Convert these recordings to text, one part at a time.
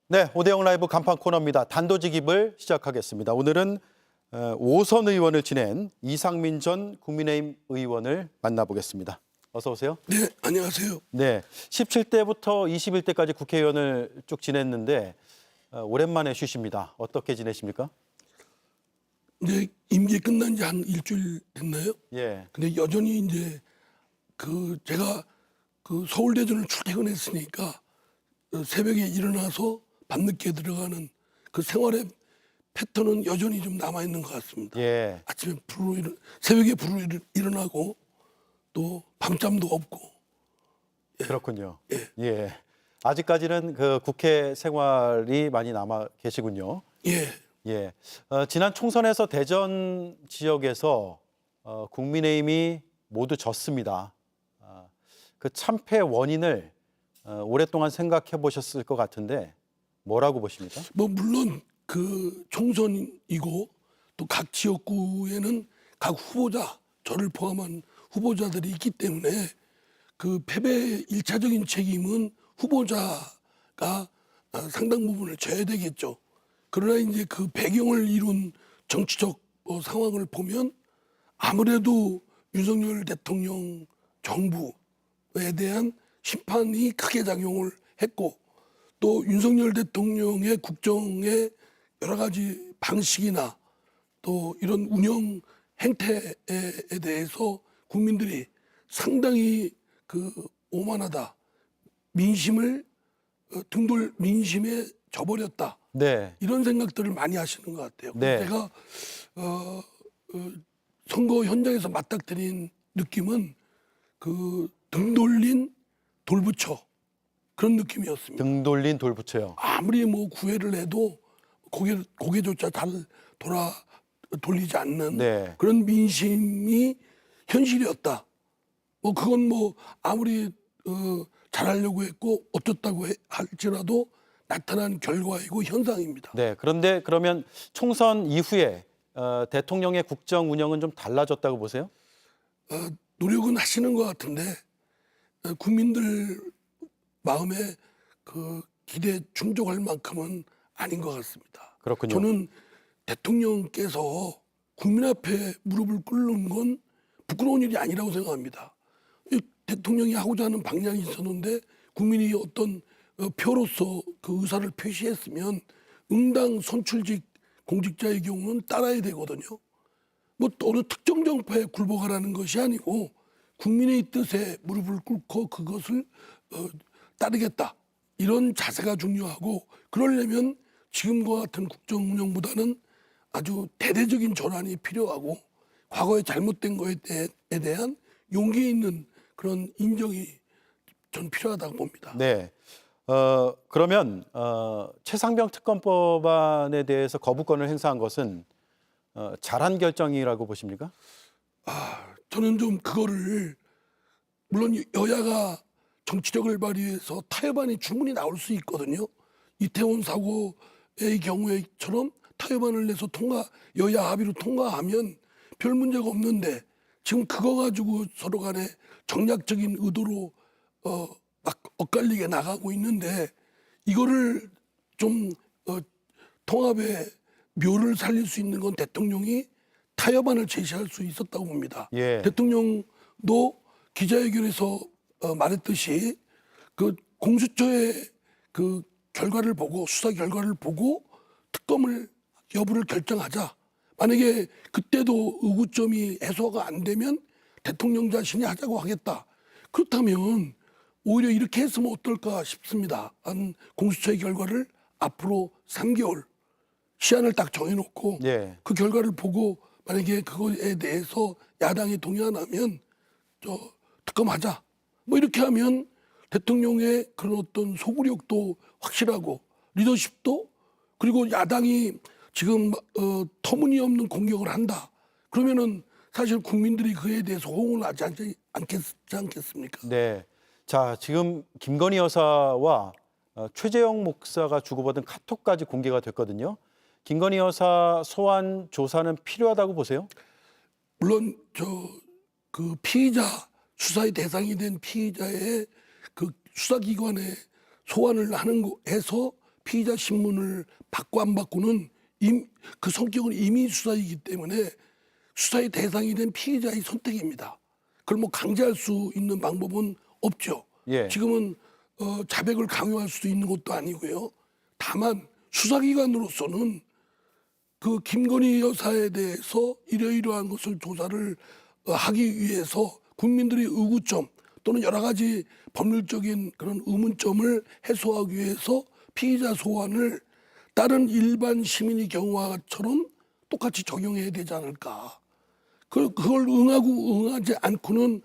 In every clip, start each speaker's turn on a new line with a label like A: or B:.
A: 네, 오대영 라이브 간판 코너입니다. 단도직입을 시작하겠습니다. 오늘은 오선 의원을 지낸 이상민 전 국민의힘 의원을 만나보겠습니다. 어서 오세요.
B: 네, 안녕하세요.
A: 네, 17대부터 21대까지 국회의원을 쭉 지냈는데 오랜만에 쉬십니다. 어떻게 지내십니까?
B: 이제 임기 끝난 지 한 일주일 됐나요?
A: 예,
B: 근데 여전히 이제 제가 서울대전을 출퇴근했으니까 새벽에 일어나서 밤늦게 들어가는 그 생활의 패턴은 여전히 좀 남아 있는 것 같습니다.
A: 예,
B: 아침에 새벽에 일어나고 또 밤잠도 없고.
A: 그렇군요. 예, 아직까지는 그 국회 생활이 많이 남아 계시군요.
B: 예,
A: 예, 지난 총선에서 대전 지역에서 국민의힘이 모두 졌습니다. 그 참패 원인을 오랫동안 생각해 보셨을 것 같은데 뭐라고 보십니까?
B: 뭐 물론 그 총선이고 또 각 지역구에는 각 후보자, 저를 포함한 후보자들이 있기 때문에 그 패배의 일차적인 책임은 후보자가 상당 부분을 져야 되겠죠. 그러나 이제 그 배경을 이룬 정치적 상황을 보면 아무래도 윤석열 대통령 정부에 대한 심판이 크게 작용을 했고, 또 윤석열 대통령의 국정의 여러 가지 방식이나 또 이런 운영 행태에 대해서 국민들이 상당히 오만하다, 민심을 민심에 져버렸다,
A: 네,
B: 이런 생각들을 많이 하시는 것 같아요.
A: 네.
B: 제가 선거 현장에서 맞닥뜨린 느낌은 등 돌린 돌부처 그런 느낌이었습니다.
A: 등 돌린 돌부처요.
B: 아무리 뭐 구애를 해도 고개조차 잘 돌리지 않는
A: 네.
B: 그런 민심이 현실이었다. 뭐 그건 뭐 아무리 잘하려고 했고 어떻다고 할지라도 나타난 결과이고 현상입니다.
A: 네, 그런데 그러면 총선 이후에 대통령의 국정 운영은 좀 달라졌다고 보세요?
B: 노력은 하시는 것 같은데 국민들 마음에 그 기대에 충족할 만큼은 아닌 것 같습니다.
A: 그렇군요.
B: 저는 대통령께서 국민 앞에 무릎을 꿇는 건 부끄러운 일이 아니라고 생각합니다. 대통령이 하고자 하는 방향이 있었는데 국민이 어떤 표로서 그 의사를 표시했으면 응당 선출직 공직자의 경우는 따라야 되거든요. 뭐 어느 특정 정파에 굴복하라는 것이 아니고 국민의 뜻에 무릎을 꿇고 그것을 따르겠다, 이런 자세가 중요하고, 그러려면 지금과 같은 국정 운영보다는 아주 대대적인 전환이 필요하고 과거에 잘못된 것에 대한 용기 있는 그런 인정이 전 필요하다고 봅니다.
A: 네. 그러면 최상병 특검법안에 대해서 거부권을 행사한 것은 잘한 결정이라고 보십니까?
B: 저는 좀 그거를, 물론 여야가 정치력을 발휘해서 타협안이 충분히 나올 수 있거든요. 이태원 사고의 경우에처럼 타협안을 내서 여야 합의로 통과하면 별 문제가 없는데, 지금 그거 가지고 서로 간에 정략적인 의도로 막 엇갈리게 나가고 있는데, 이거를 좀 통합의 묘를 살릴 수 있는 건 대통령이 타협안을 제시할 수 있었다고 봅니다.
A: 예.
B: 대통령도 기자회견에서 말했듯이 그 공수처의 그 결과를 보고, 수사 결과를 보고 특검을 여부를 결정하자. 만약에 그때도 의구점이 해소가 안 되면 대통령 자신이 하자고 하겠다. 그렇다면 오히려 이렇게 했으면 어떨까 싶습니다. 공수처의 결과를 앞으로 3개월 시한을 딱 정해놓고
A: 예.
B: 그 결과를 보고 만약에 그거에 대해서 야당이 동의 안 하면 특검하자, 뭐 이렇게 하면 대통령의 그런 어떤 소구력도 확실하고 리더십도, 그리고 야당이 지금 터무니없는 공격을 한다, 그러면은 사실 국민들이 그에 대해서 호응을 하지 않겠습니까?
A: 네. 자, 지금 김건희 여사와 최재형 목사가 주고받은 카톡까지 공개가 됐거든요. 김건희 여사 소환 조사는 필요하다고 보세요?
B: 물론 그 피의자, 수사의 대상이 된 피의자의 그 수사기관에 소환을 해서 피의자 신문을 받고 안 받고는 그 성격은 이미 수사이기 때문에 수사의 대상이 된 피의자의 선택입니다. 그걸 뭐 강제할 수 있는 방법은 없죠.
A: 예.
B: 지금은 자백을 강요할 수도 있는 것도 아니고요. 다만 수사기관으로서는 그 김건희 여사에 대해서 이러이러한 것을 조사를 하기 위해서 국민들의 의구점 또는 여러 가지 법률적인 그런 의문점을 해소하기 위해서 피의자 소환을 다른 일반 시민의 경우와처럼 똑같이 적용해야 되지 않을까. 그걸 응하고 응하지 않고는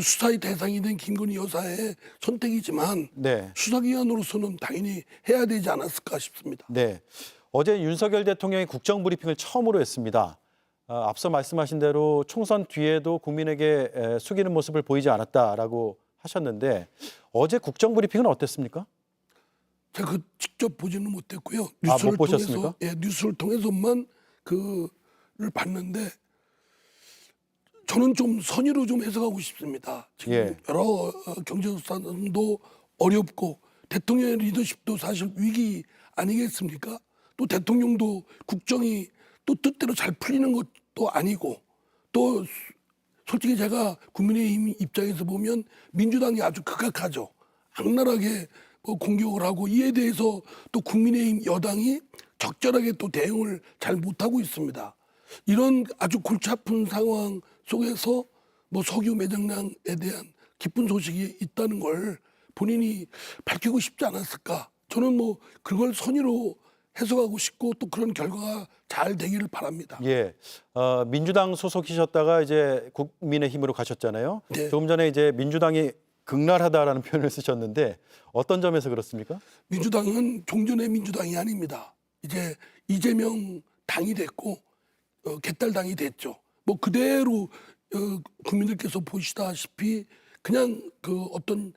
B: 수사의 대상이 된 김건희 여사의 선택이지만
A: 네.
B: 수사기관으로서는 당연히 해야 되지 않았을까 싶습니다.
A: 네. 어제 윤석열 대통령이 국정브리핑을 처음으로 했습니다. 앞서 말씀하신 대로 총선 뒤에도 국민에게 숙이는 모습을 보이지 않았다라고 하셨는데 어제 국정브리핑은 어땠습니까?
B: 제가 그 직접 보지는 못했고요.
A: 못 보셨습니까?
B: 뉴스를 통해서만 그를 봤는데 저는 좀 선의로 좀 해석하고 싶습니다. 지금
A: 예.
B: 여러 경제수사도 어렵고 대통령의 리더십도 사실 위기 아니겠습니까? 또 대통령도 국정이 또 뜻대로 잘 풀리는 것도 아니고 또 솔직히 제가 국민의힘 입장에서 보면 민주당이 아주 극악하죠. 악랄하게 공격을 하고 이에 대해서 또 국민의힘 여당이 적절하게 또 대응을 잘 못하고 있습니다. 이런 아주 골치 아픈 상황 속에서 뭐 석유 매장량에 대한 기쁜 소식이 있다는 걸 본인이 밝히고 싶지 않았을까. 저는 뭐 그걸 선의로 해석하고 싶고 또 그런 결과가 잘 되기를 바랍니다.
A: 예. 민주당 소속이셨다가 이제 국민의힘으로 가셨잖아요.
B: 네.
A: 조금 전에 이제 민주당이 극랄하다라는 표현을 쓰셨는데 어떤 점에서 그렇습니까?
B: 민주당은 종전의 민주당이 아닙니다. 이제 이재명 당이 됐고 개딸당이 됐죠. 뭐 그대로 국민들께서 보시다시피 그냥 그 어떤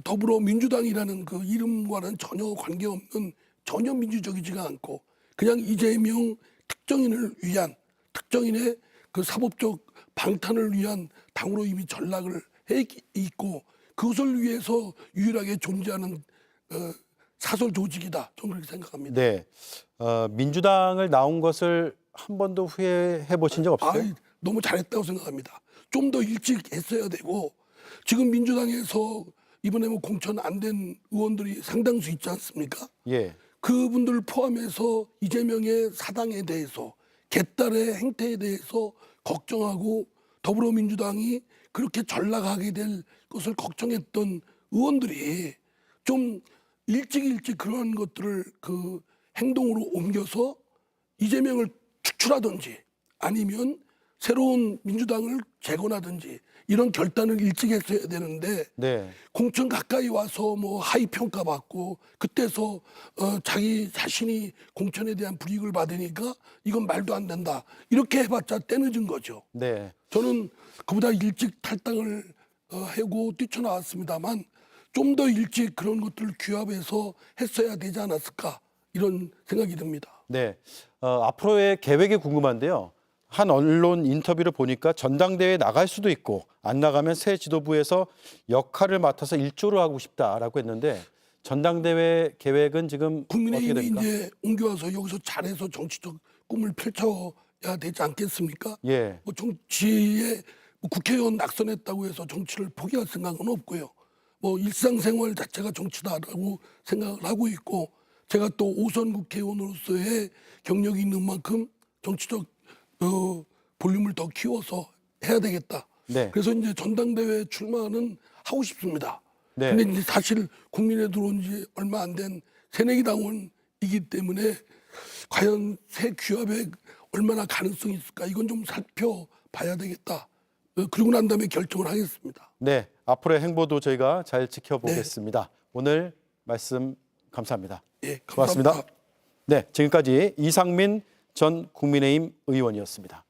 B: 더불어민주당이라는 그 이름과는 전혀 관계없는 전혀 민주적이지가 않고 그냥 이재명 특정인을 위한 특정인의 그 사법적 방탄을 위한 당으로 이미 전락을 해 있고 그것을 위해서 유일하게 존재하는 사설 조직이다. 저는 그렇게 생각합니다.
A: 네. 민주당을 나온 것을 한 번도 후회해 보신 적 없어요?
B: 너무 잘했다고 생각합니다. 좀 더 일찍 했어야 되고 지금 민주당에서 이번에 뭐 공천 안 된 의원들이 상당수 있지 않습니까?
A: 예.
B: 그분들 포함해서 이재명의 사당에 대해서 개딸의 행태에 대해서 걱정하고 더불어민주당이 그렇게 전락하게 될 것을 걱정했던 의원들이 좀 일찍 그러한 것들을 그 행동으로 옮겨서 이재명을 축출하든지 아니면 새로운 민주당을 재건하든지 이런 결단을 일찍 했어야 되는데
A: 네.
B: 공천 가까이 와서 뭐 하위 평가받고 그때서 자기 자신이 공천에 대한 불이익을 받으니까 이건 말도 안 된다 이렇게 해봤자 때늦은 거죠.
A: 네.
B: 저는 그보다 일찍 탈당을 하고 뛰쳐나왔습니다만 좀 더 일찍 그런 것들을 규합해서 했어야 되지 않았을까 이런 생각이 듭니다.
A: 네. 앞으로의 계획이 궁금한데요. 한 언론 인터뷰를 보니까 전당대회에 나갈 수도 있고 안 나가면 새 지도부에서 역할을 맡아서 일조를 하고 싶다라고 했는데 전당대회 계획은 지금 어떻게
B: 국민의힘이
A: 됩니까?
B: 이제 옮겨와서 여기서 잘해서 정치적 꿈을 펼쳐야 되지 않겠습니까?
A: 예.
B: 뭐 정치에 뭐 국회의원 낙선했다고 해서 정치를 포기할 생각은 없고요. 뭐 일상생활 자체가 정치다라고 생각을 하고 있고 제가 또 5선 국회의원으로서의 경력이 있는 만큼 정치적 볼륨을 더 키워서 해야 되겠다.
A: 네.
B: 그래서 이제 전당대회 출마는 하고 싶습니다.
A: 네.
B: 근데 이제 사실 국민에 들어온 지 얼마 안 된 새내기 당원이기 때문에 과연 새 규합에 얼마나 가능성이 있을까 이건 좀 살펴봐야 되겠다. 그러고 난 다음에 결정을 하겠습니다.
A: 네. 앞으로의 행보도 저희가 잘 지켜보겠습니다. 오늘 말씀 감사합니다.
B: 예,
A: 고맙습니다.
B: 감사합니다.
A: 네, 지금까지 이상민 전 국민의힘 의원이었습니다.